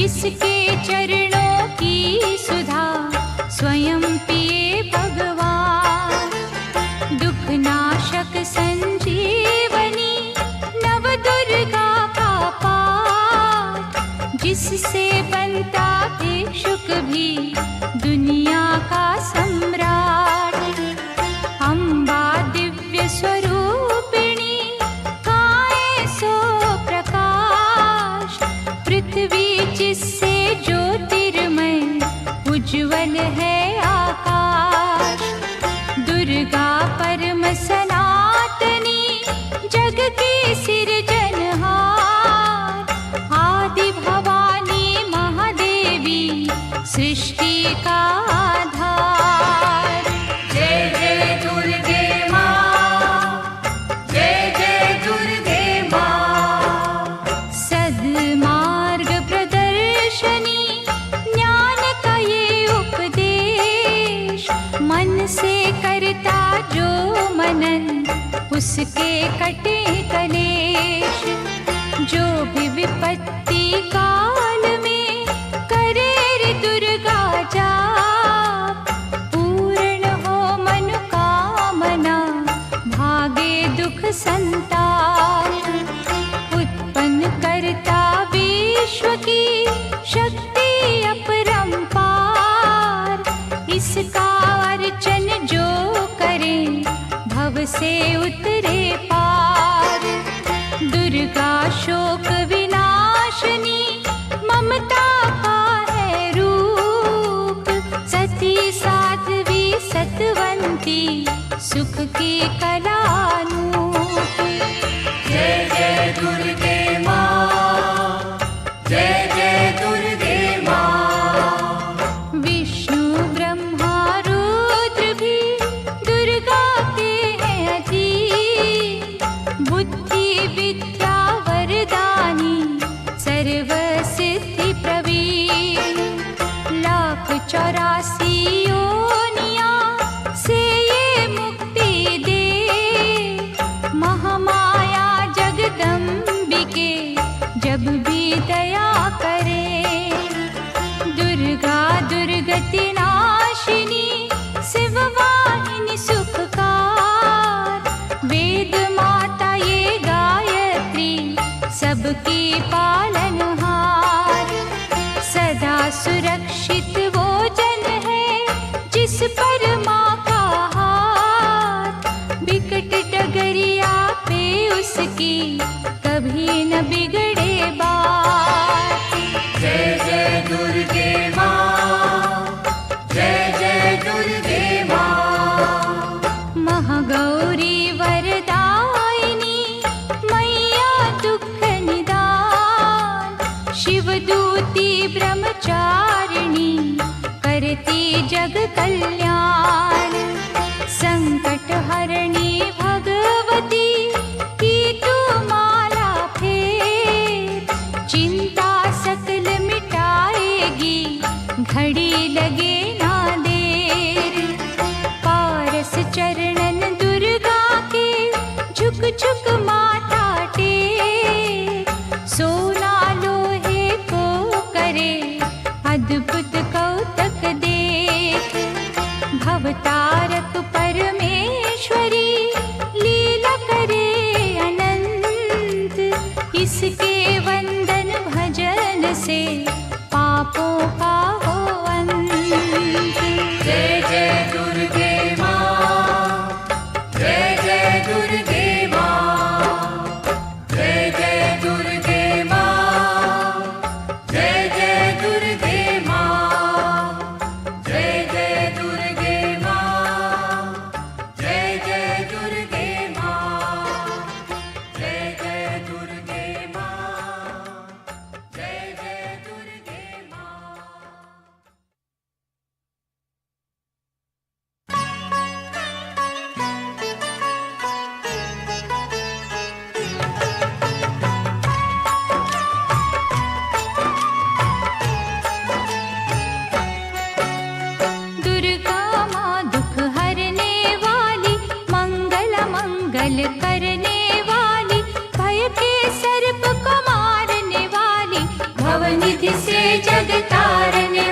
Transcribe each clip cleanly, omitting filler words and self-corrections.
जिसके चरणों की सुधा स्वयं पिए भगवान। दुख नाशक संजीवनी नव दुर्गा का पाठ, जिससे बनता भिक्षुक भी दुनिया का सम्राट। अम्बा दिव्य स्वरूपिणी काए सो प्रकाश, पृथ्वी जिससे ज्योतिर्मय उज्ज्वल है आकाश। दुर्गा परम सनातनी जग की सिरजनहार, आदि भवानी महादेवी सृष्टि का आधार। जय जय दुर्गे माँ, जय जय दुर्गे माँ। सद्मार्ग प्रदर्शनी ज्ञान का ये उपदेश, मन से करता जो मनन उसके कटे कलेश। जो भी विपत्ति काल में करे रे दुर्गा जाप, पूर्ण हो मनोकामना भागे दुख संताप। उत्पन्न करता विश्व की शक्ति अपरंपार, इसका अर्चन जो करे भव से उतरे पार। दुर्गा शोक विनाशनी ममता का है रूप, सती साध्वी सतवंती सुख की कलानूप। जय जय दुर्गे माँ, जय जय दुर्गे माँ। विष्णु ब्रह्मा रुद्र भी दुर्गा के हैं अधीन, बुद्धि विद्या वरदानी सर्व सिद्धि प्रवीण। 1,84 योनियां से ये मुक्ति दे, महामाया जगदम्बिके जब भी दया करे। दुर्गा दुर्गति नाशिनी शिववाहिनी सुखकार, वेद माता ये गायत्री सबकी पालनहार। सदा सुरक्षित वो जन है जिस पर माँ का हाथ, बिकट डगरिया पे उसकी कभी न बिगड़े बात। जय जय दुर्गे माँ, जय जय दुर्गे माँ। महागौरी वरदायिनी मैया दुख निदान, शिवदूती ब्रह्मचारिणी करती जग कल्याण। संकट हरणी भगवती की तू माला फेर, चिंता सकल मिटाएगी घड़ी लगे ना देर। पारस चरणन दुर्गा के झुक झुक माथा टेक, सोना लोहे को करे अद्भुत कौतक देख। भवतारक परमेश्वरी लीला करे अनंत, इसके वंदन भजन से पापों का हो अंत। जय जय दुर्गे माँ, जय जय दुर्गे माँ। जय जय दुर्गे माँ, जय जय दुर्गे माँ। जय जय दुर्गे माँ, जय जय दुर्गे माँ। जय जय दुर्गे माँ, जय जय दुर्गे माँ। दुर्गा माँ दुख हरने वाली, मंगल मंगल करने वाली, भय के सर्प को मारने वाली, भवनिधि से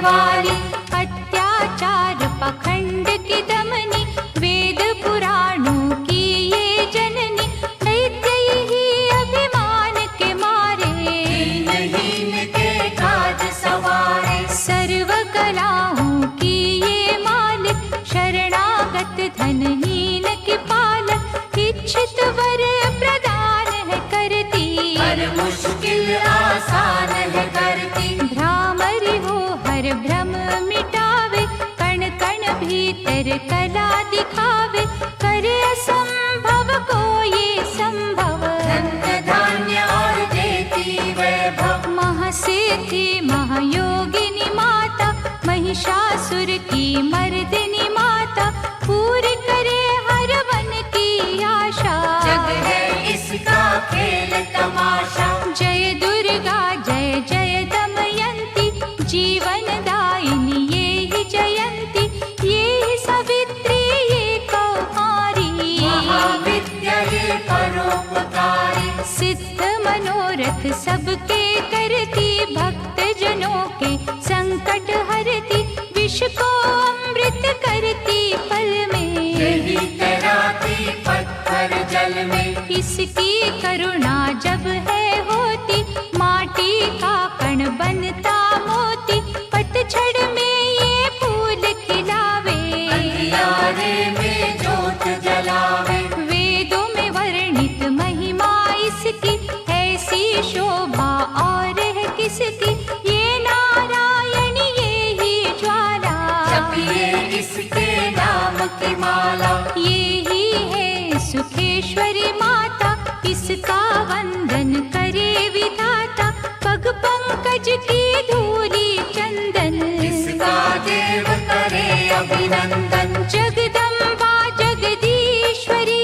वाली, अत्याचार पाखंड की दमनी, वेद पुराणों की ये जननी, दैत्य ही अभिमान के मारे, दीनहीन के काज सवारे, सर्व कलाओं की ये मालिक, शरणागत धनहीन की पालक, इच्छित वर प्रदान है करती, हर मुश्किल आसान है करती, भ्रामरी हो हर भ्रम मिटावे, कण कण भीतर कला दिखावे, करे असंभव को ये संभव, धन्य धान्य और देती वैभव, महासिद्धि महायोगिनी माता, महिषासुर की मर्दिनी माता, पूरी करे हर वन की आशा, जग है इसका खेल तमाशा, जय दुर्गा जय जय दमयंती, जीवन दायिनी ये ही जयंती, ये ही सावित्री ये कौमारी, महाविद्या ये परोपकारी, सिद्ध मनोरथ सबके करती, भक्त जनों के संकट हरती, विष को अमृत करती पल में, यही तैराती पत्थर जल में, इसकी करुणा जब है होती, माटी का कण बनता मोती, पतझड़ में ये फूल खिलावे, अंधियारे में जोत जलावे, वेदों में वर्णित महिमा इसकी, ऐसी शोभा और है किसकी, ये नारायण ये ही ज्वाला, जपिए इसके नाम की माला, ये ही है सुखेश्वरी माता, इसका वंदन करे विधाता, पग पंकज की धूली चंदन, इसका देव करे अभिनंदन, जगदम्बा जगदीश्वरी,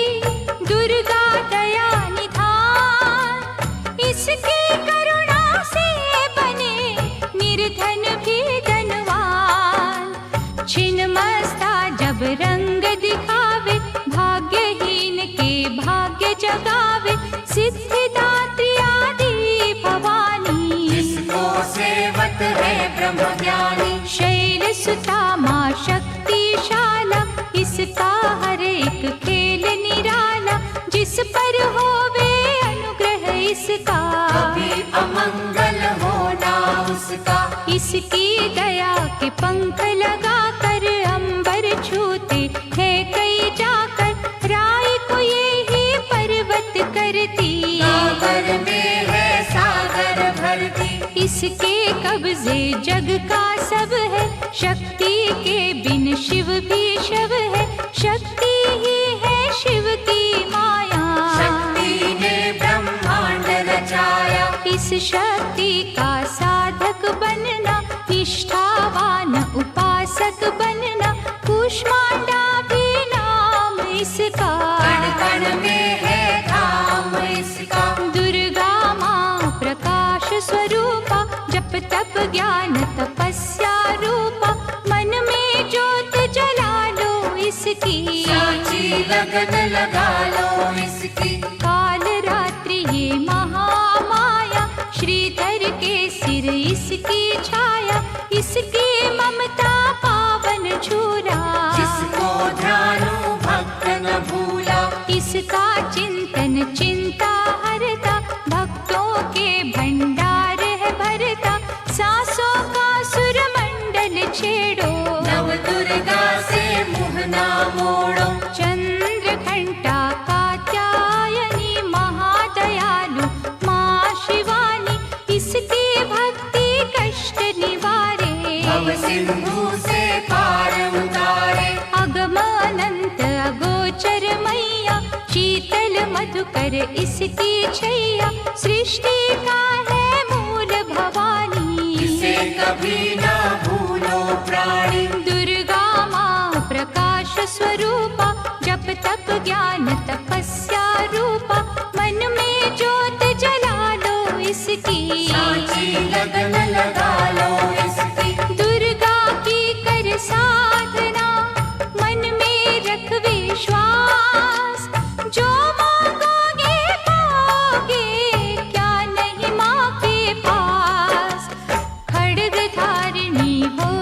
दुर्गा दया निधान, इसकी करुणा से बने निर्धन भी धनवान, छिन्नमस्ता जब रंग दिखावे, भाग्यहीन के भाग्य जगावे, सिद्धिदात्री आदि भवानी, जिसको सेवत है ब्रह्म ज्ञानी, शैल सुता माँ शक्तिशाला, इसका हर एक खेल निराला, जिस पर होवे अनुग्रह इसका, कभी अमंगल होना उसका, इसकी दया के पंख लगाकर अंबर छूते हैं कई जाकर, राय को ये ही पर्वत करती, सागर में है सागर भरती, इसके कब्जे जग का सब है, शक्ति के बिन शिव भी शव है, शक्ति ही है शिव की माया, शक्ति ने ब्रह्मांड रचाया, इस शक्ति का साधक बनना, निष्ठावान उपासक बनना, कूष्मांडा भी नाम इसका, कण कण में है धाम इसका, दुर्गा माँ प्रकाश स्वरूपा, जप तप ज्ञान तपस्या रूपा, मन में ज्योत जला लो इसकी, साची लगन लगा लो इसकी, काल रात्रि ये महामाया, श्रीधर के सिर इसकी छाया, इसकी ममता पावन झूला, जिसको ध्यानु भक्त न भूला, इसका चिंतन चिंता हरता, भक्तों के भंडार है भरता, सांसों का सुर मंडल छेड़ो, नव दुर्गा से मुँह ना मोड़ो, चंद्र घंटा कात्यायनी महादयालु माँ शिवानी, इसकी भक्ति कष्ट निवारे, भव सिंधु से पार उतारे, अगम अनंत अगोचर मैया, शीतल मधुकर इसकी छैया, सृष्टि का है मूल भवानी, इसे कभी ना भूलो प्राणी, दुर्गा माँ प्रकाश स्वरूपा, जप तप ज्ञान तपस्या रूपा, मन में ज्योत जला लो इसकी, साची लगन लगा लो इसकी, दुर्गा की कर साधना, मन में रख विश्वास, जो मांगोगे पाओगे, क्या नहीं माँ के पास, खड्ग धारिणी हो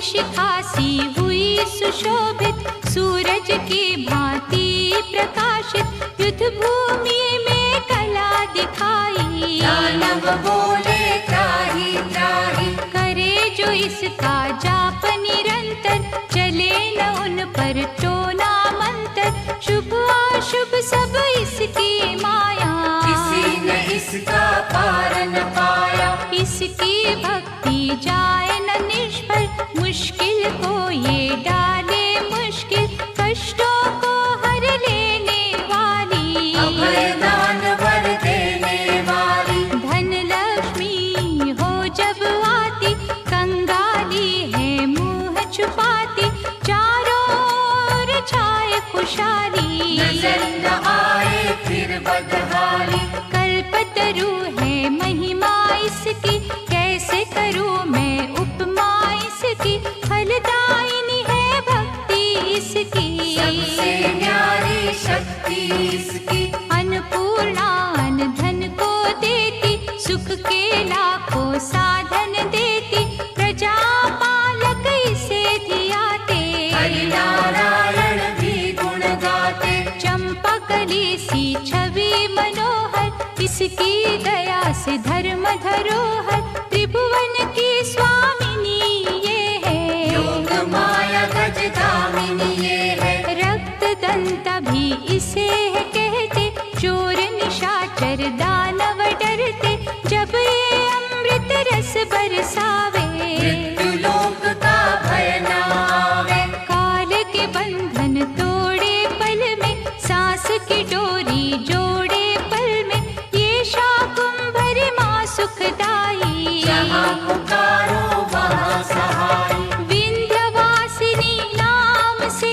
शिखासी हुई सुशोभित, सूरज की भांति प्रकाशित, युद्ध भूमि में कला दिखाई। दानव बोले त्राहि त्राहि, करे जो इसका जाप निरंतर, चले न उन पर टोना मंत्र, शुभ अशुभ सब इसकी माया। किसी ने इसका पार न पाया, इसकी भक्ति जाए न निष्फल, मुश्किल को ये डाले मुश्किल, कष्टों को हर लेने वाली। अभय दान वर देने वाली, धन लक्ष्मी हो जब आती, कंगाली है मुंह छुपाती, चारों ओर छाए खुशहाली। नजर न आए फिर बदहाली, कल्पतरु है महिमा इसकी, कैसे करूं मैं उपमा इसकी, फलदायिनी है भक्ति इसकी। सबसे न्यारी शक्ति इसकी, अन्नपूर्णा अन्न धन को देती, सुख के लाखों साधन देती, प्रजा पालक इसे धियाते। हरि नारायण भी गुण गाते, चंपा कली सी छवि मनोहर, इसकी दया से धर्म धरोहर, त्रिभुवन की स्वामिनी ये है। योग माया गज दामिनी ये है, रक्त दंता भी इसे है कहते, चोर निशाचर दानव डरते, जब ये अमृत रस बरसावे। मृत्यु लोक का भय न आवे, काल के बंधन तोड़े पल में, सांस की डोरी जोड़े पल में, ये शाकुंभरी माँ सुखदाई। जहाँ पुकारो वहाँ सहाय, विंध्यवासिनी नाम से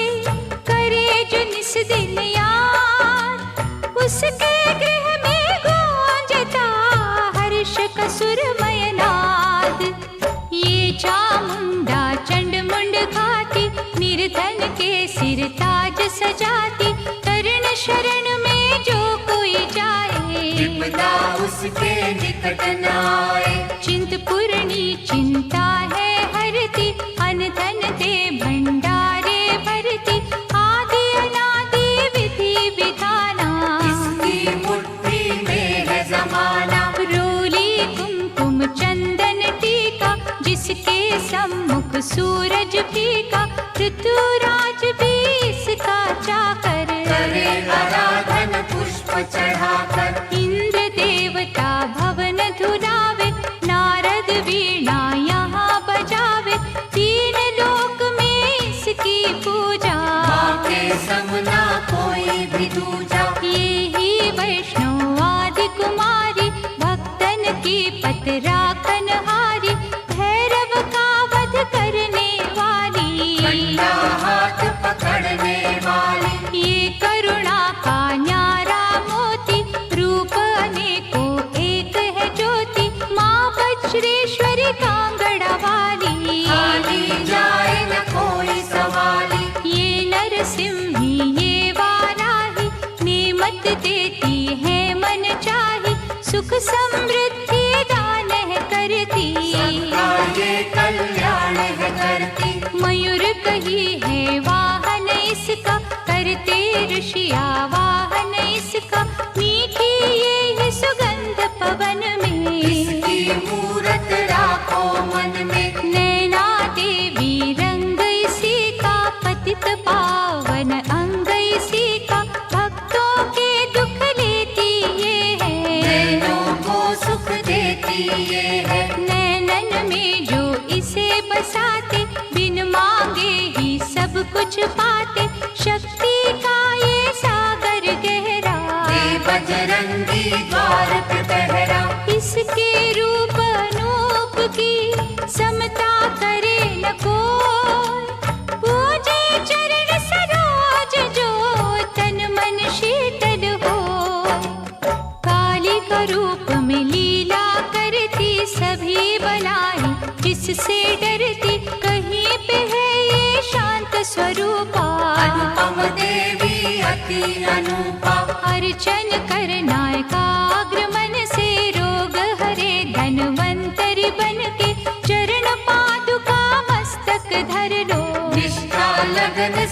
करे जो निस दिन याद, उसके गृह में गूंजता हर्ष का सुरमय नाद। ये चामुंडा चंड मुंड घाती, निर्धन के सिर ताज सजाती, कर्ण शरण में जो कोई जाए, विपदा उसके निकट न आए। चिंतपूर्णी चिंता है हरती, अन्न धन दे भंडारे भरती, आदि अनादि विधि विधाना। इसकी मुट्ठी में है जमाना, रोली कुमकुम चंदन टीका, जिसके सम्मुख सूरज फीका, ऋतुराज भी इसका चाकर। करे आराधन पुष्प चढ़ाकर, इंद्र देवता भवन धुलावे, नारद वीणा यहाँ बजावे, तीन लोक में इसकी पूजा। माँ के समना कोई भी दूजा, ये ही वैष्णव आदि कुमारी, भक्तन की पत राखनहारी, भैरव का वध करने वाली। ठंडा हाथ पकड़ने वाली, ये करुणा का न्यारा मोती, रूप अनेकों एक है ज्योति, माँ वज्रेश्वरी कांगड़ा वाली। खाली जाए न कोई सवाली, ये नरसिंही ये वाराही, नेमत देती है मन चाही, सुख समृद्धि दान है करती। सबका ये कल्याण है करती, मयूर कही है वाहन इसका, करते ऋषिया वाहन इसका, मीठी ये सुगंध पवन में। इसकी मूरत राखो मन में, नैना देवी रंग इसी का, पतित पावन अंग इसी का, भक्तों के दुख लेती ये है। नैनों को सुख देती ये है, नैनन में जो इसे बसाते, बिन मांगे ही सब कुछ पाते, शक्ति का ये सागर गहरा। ये बजरंगी द्वार पे पहरा, इसके रूप अनूप की समता करे न कोई, पूजे चरण सरोज जो तन मन शीतल हो। काली का रूप में लीला करती, सभी बनाई जिससे डरती, कहीं पे है ये शांत स्वरूपा। अनुपम देवी अति अनुपा, अर्चन करना एकाग्र मन से, रोग हरे धन्वंतरि बन के, चरण पादुका मस्तक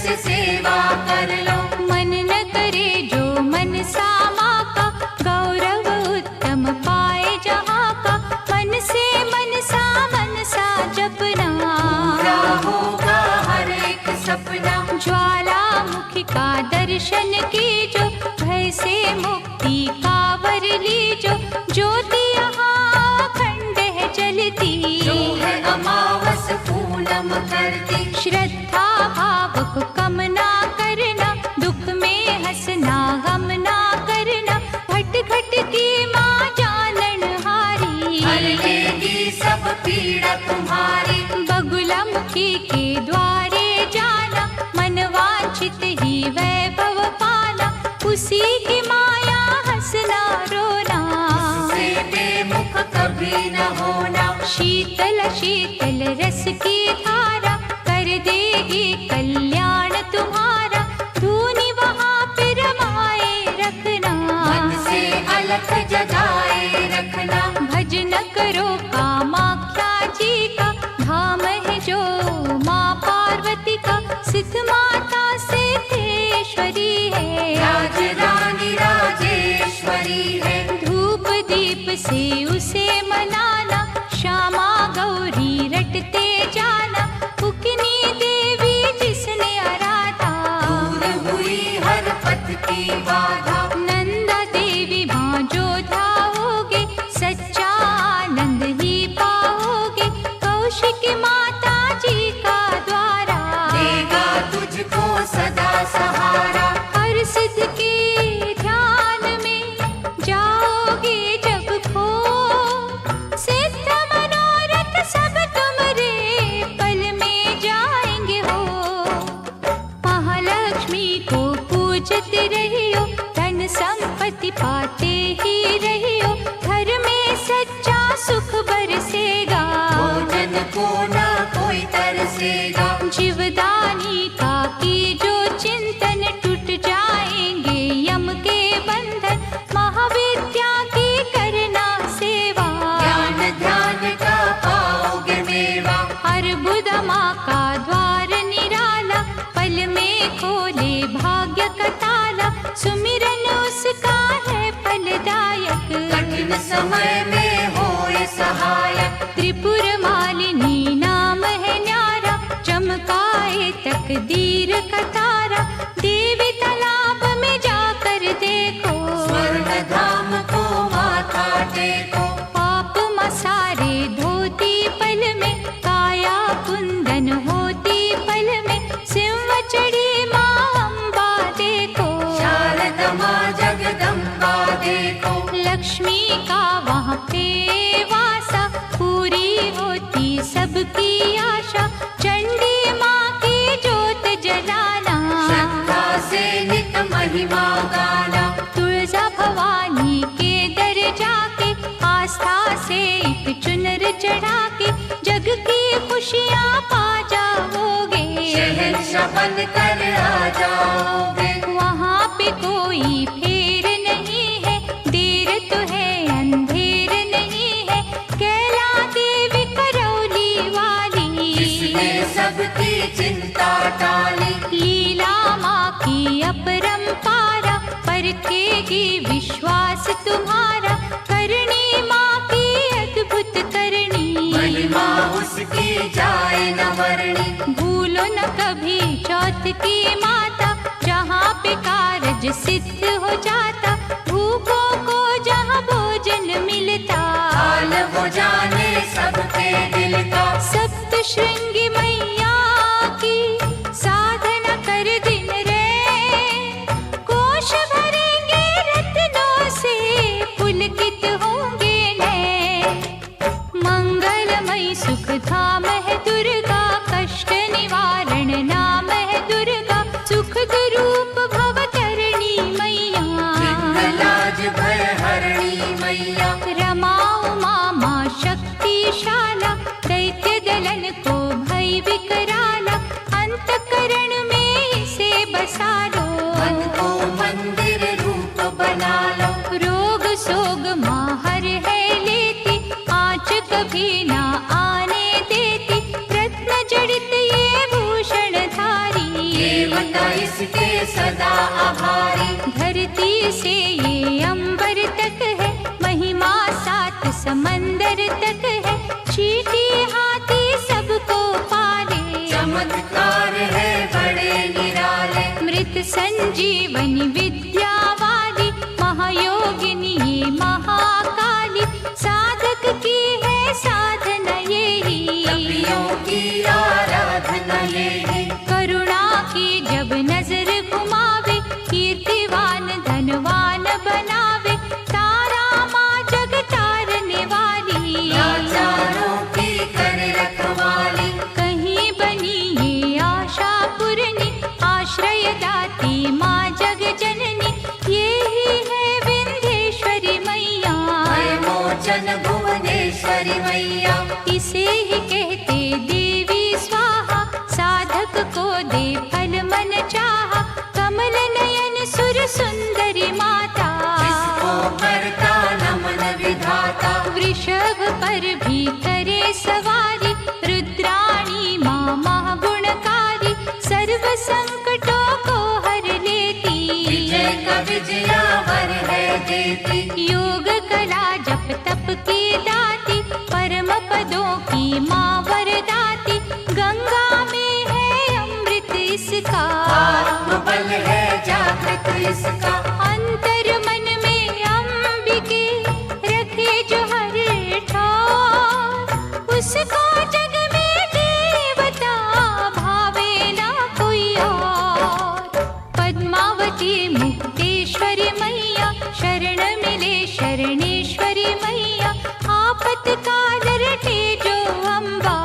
से सेवा कर लो। मन न करे जो मन सामा का, गौरव उत्तम पाए जहाँ का। मन से मनसा जपना, पूरा होगा हर एक सपना। ज्वालामुखी का दर्शन कीजो, भय से मुक्ति का वर लीजो। ज्योति यहाँ अखंड है जलती, जो है अमावस पूनम करती। श्रद्धा भाव को कम ना करना, दुख में हंसना गम ना करना। घट घट की माँ जानन हारी, हर लेगी सब पीड़ा तुम्हारी। बगुलामुखी के द्वारे जाना, मन वांछित ही वैभव पाना। उसी की माया हंसना रोना, उससे बेमुख कभी न होना। शीतल शीतल रस की धारा, कर देगी कल्याण तुम्हारा। धूनी वहाँ पे रमाए रखना, मन से अलख जगाए रखना। भजन करो कामाख्या जी का, धाम है जो माँ पार्वती का। सिद्ध माता सिद्धेश्वरी है, राज रानी राजेश्वरी है। धूप दीप से उसे मनाना, श्यामा गौरी रटते जाना। उकनी देवी जिसने आराधा, दूर हुई हर पथ की बाधा। नंदा देवी माँ जो धाओगे, सच्चा आनंद ही पाओगे। कौशिक माता जी का द्वारा, देगा तुझको सदा सहारा। हर सिद्ध के ध्यान में जाओगे जब खो, सिद्ध मनोरथ सब तुम्हारे पल में जाएंगे हो। महालक्ष्मी को पूजते रहियो, धन संपत्ति पाते ही रहियो। घर में सच्चा सुख बरसेगा, भोजन को न कोई तरसेगा। जीवदानी का की जो चिंतन, टूट जाएंगे यम के बंधन। महाविद्या की करना सेवा, ज्ञान ध्यान का पाओगे मेवा। अर्बुद माँ का द्वार निराला, पल में खोले भाग्य का ताला। सुमिरन उसका है फलदायक, कठिन समय में होए सहायक। त्रिपुर मालिनी नाम है न्यारा, चमकाए तकदीर का तारा। देवी तालाब में जाकर देखो, स्वर्ण धाम को माथा टेको। पाप मसारे धोती पल में, काया कुंदन होती पल में। सिंह चढ़ी माँ अम्बा देखो, शारदा माँ जगदम्बा देखो। लक्ष्मी का वहाँ पे वासा, पूरी होती सबकी आशा। चंडी माँ की जोत जलाना, श्रद्धा से नित महिमा गाना। तुळजा भवानी के दर जाके, आस्था से एक चुनर चढ़ा के। जग की खुशियाँ पा जाओगे, शहंशाह बन कर आ जाओगे। वहाँ पे कोई फेर नहीं है, देर तो है अंधेर नहीं है। कैला देवी करौली वाली, जिसने सबकी चिंता टाली। लीला माँ की अपरंपारा, परखेगी विश्वास तुम्हारा। करनी माँ की अद्भुत करनी, महिमा उसकी जाए न वर्णी। भूलो न कभी चौथ की माता, जहाँ पे कारज सिद्ध हो जाता। भूखों को जहाँ भोजन मिलता, हाल वो जाने सबके दिल का। सप्त श्रृंगी मैया की साधना कर दिन रे, कोश भरेंगे रत्नों से, पुलकित होंगे नैन। मंगलमयी सुख धाम है दुर्गा, कष्ट निवारण नाम है दुर्गा। सुख स्वरूप भवतरणी मैया, लाज भय हरणी मैया। रमा उमा माँ शक्तिशाला, दैत्य दलन को भय विकराला। अंतकरण में इसे बसा लो, मन को मंदिर रूप बना लो। रोग सोग माँ हर है लेती, आँच कभी ना आने देती। रत्न जड़ित ये भूषण धारी, देव सदा आभारी। धरती से ये अंबर तक है, महिमा सात समंदर तक है। चींटी हाथी सबको पाले, चमत्कार है बड़े निराले। मृत संजीवनी विद्या वाली, महायोगिनी ये महाकाली। साधक की है साधना यही, तपियों की आराधना यही। करुणा की जब नजर घुमावे, कीर्तिवान धनवान बनावे। तारा माँ जग तारने वाली, लाचारों की कर रखवाली। कहीं बनी ये आशा पूरनी, आश्रय दाती माँ जग जननी। ये ही है विंध्येश्वरी मैया, मोचन भुवनेश्वरी मैया। इसे ही कहते देवी स्वाहा। साधक को दे फल मन चाहा, कमल नयन सुर सुंदरी माता। इसको करता नमन विधाता। वृषभ पर भी करे सवारी, रुद्राणी माँ महागुणकारी। सर्व संकटों को हर लेती, विजय का विजयावर है देती। योग कला जप तप की दाती, परम पदों की माँ वरदाती। गंगा में है अमृत इसका, आत्मबल है जागृत इसका। अंतर मन में अंबिके रखे जो हर ठार। उसको जग में देवता भावे ना कोई और। पद्मावती मुक्तेश्वरी मैया, शरण मिले शरणेश्वरी मैया। आपत्काल रटे जो अम्बा,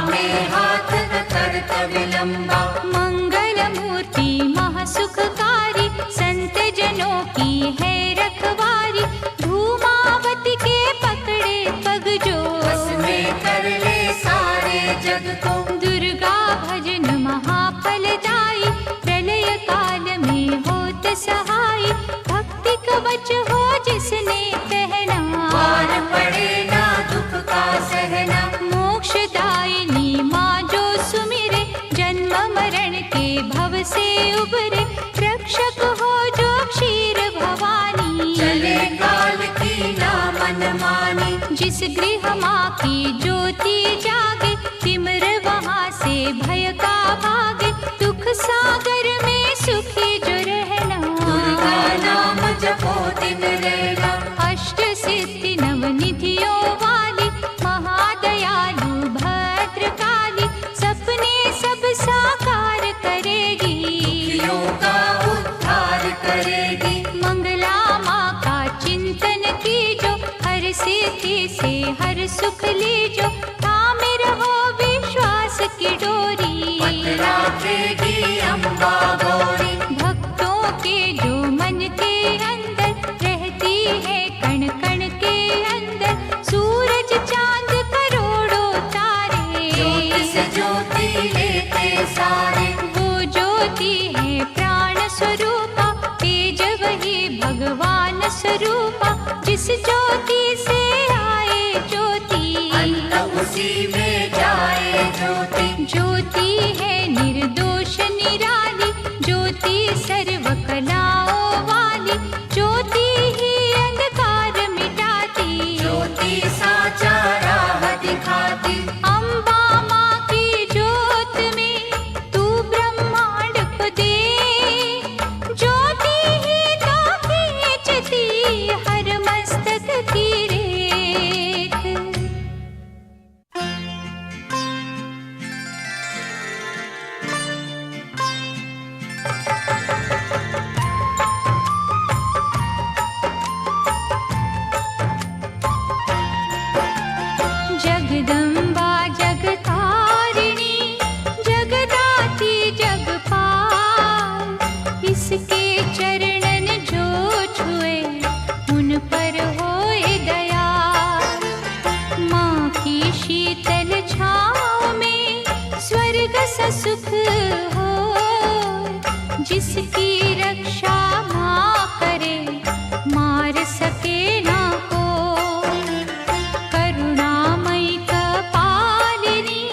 में हाथ न करता विलंबा। मंगल मूर्ति महासुखकारी, संत जनों की है रखवारी। धूमावती के पकड़े पग जो, बस में कर ले सारे जग को। दुर्गा भजन महाफलदायी, प्रलय काल में होत सहाय। भक्ति कवच हो जिसने पहना, पार पड़े ना दुख का सहना। मोक्षदायिनी माँ जो सुमिरे, जन्म मरण के भव से उबरे। रक्षक हो जो क्षीर भवानी, चले काल की ना मनमानी। जिस गृह माँ की ज्योति जागे, तिमिर वहाँ से भय का भागे। दुख सागर में सुखी जो रहना, दुर्गा नाम जपो दिन रहना। अष्ट सिद्धि नवनिधियों वाली, महादयालु भद्रकाली। सपने सब साकार करेगी, दुखियों का उद्धार करेगी। मंगला माँ का चिंतन कीजो, हर सिद्धि से हर सुख लीजो। थामे रहो विश्वास की डोरी, पतराखेगी अम्बा गौरी। भक्तों के जो मन के अंदर रहती है, कण कण के अंदर। सूरज चांद करोड़ों तारे, ज्योति से ज्योति लेते सारे। वो ज्योति है प्राण स्वरूपा, तेज वही भगवान स्वरूपा। जिस ज्योति से आए ज्योति, अंत उसी में जाए ज्योति। ज्योति है निर्दोष निराली, ज्योति सर्व कलाओं वाली। ज्योति ही अंधकार मिटाती, ज्योति साचा राह दिखाती। अम्बा माँ की ज्योत में तू ब्रह्मांड को दे। ज्योति ही तो खींचती हर मस्तक की रेख। जगदम्बा जगतारिणी, जगदाती जगपाल। इसके चरणन जो छुए, उन पर होए दयाल। माँ की शीतल छाँव में स्वर्ग सा सुख हो। जिसकी रक्षा माँ करे, मार सके ना कोई। करुणामयी कपालिनी,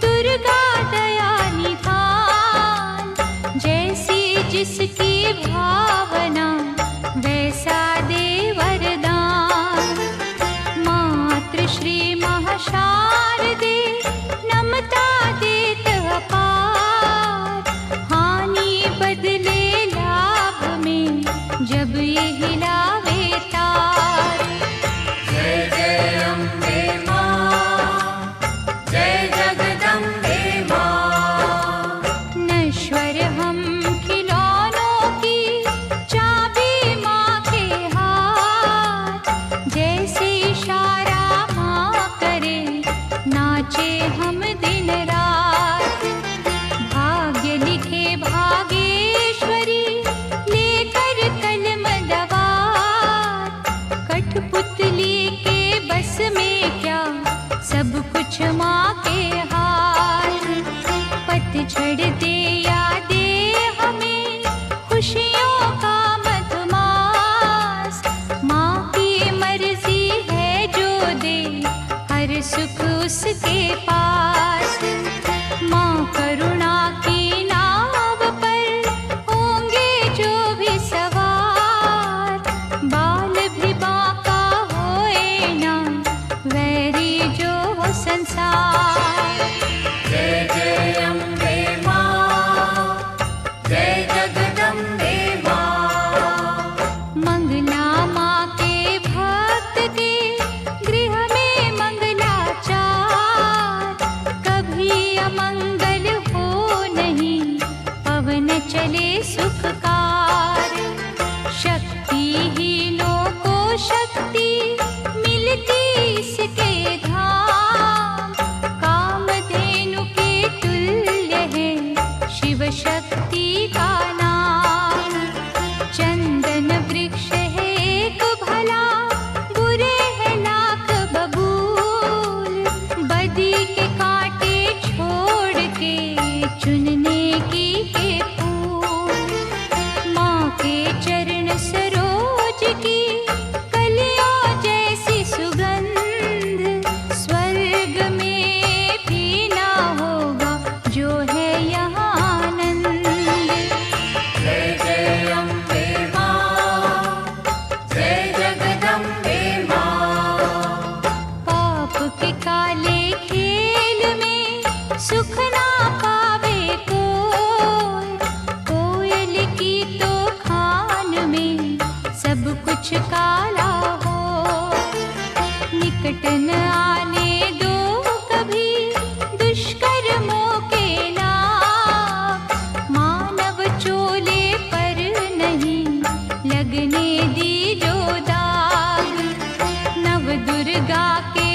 दुर्गा दया निधान। जैसी जिस श्री महाशारदे नमता देत अपार। हानि बदले लाभ में जब ये हिलावे तार। जय जय अम्बे मां, जय जगदम्बे मां। नश्वर हम खिलौनों की चाबी माँ के हाथ। जैसे इशारा माँ करे नाचे हम दिन रात। भाग्य लिखे भागेश्वरी लेकर कलम दवात। कठपुतली के बस में क्या सब कुछ माँ के हाथ। पतझड़ दे या दे हमें खुशियों का मधुमास। माँ की मर्जी है जो दे हर सुख उसके पास। माँ करुणा की नाव पर होंगे जो भी सवार। बाल भी बांका होए ना वैरी जो हो संसार। जय जय अम्बे मां, जय जगदम्बे मां। मंगला माँ के भक्त के गृह में मंगलाचार। कभी अमंगल हो नहीं पवन चले सुखकार। शक्तिहीनों को शक्ति मिलती इसके धाम। कामधेनु के तुल्य है शिव शक्ति का नाम। चंदन वृक्ष है एक भला बुरे है लाख बबूल। बदी के कांटे छोड़ के चुनने की के फूल। माँ के चरण सरोज की कलियों जैसी सुगंध। स्वर्ग में भी ना होगा जो है यहाँ आनंद। जय जय अम्बे मां, जय जगदम्बे मां। पाप के काले खेल में सुख ना पावे कोई। कोयल की तो खान में सब कुछ काला हो। निकट न आने दो कभी दुष्कर्मों के लाभ। मानव चोले पर नहीं लगने दी जो दाग। नव दुर्गा के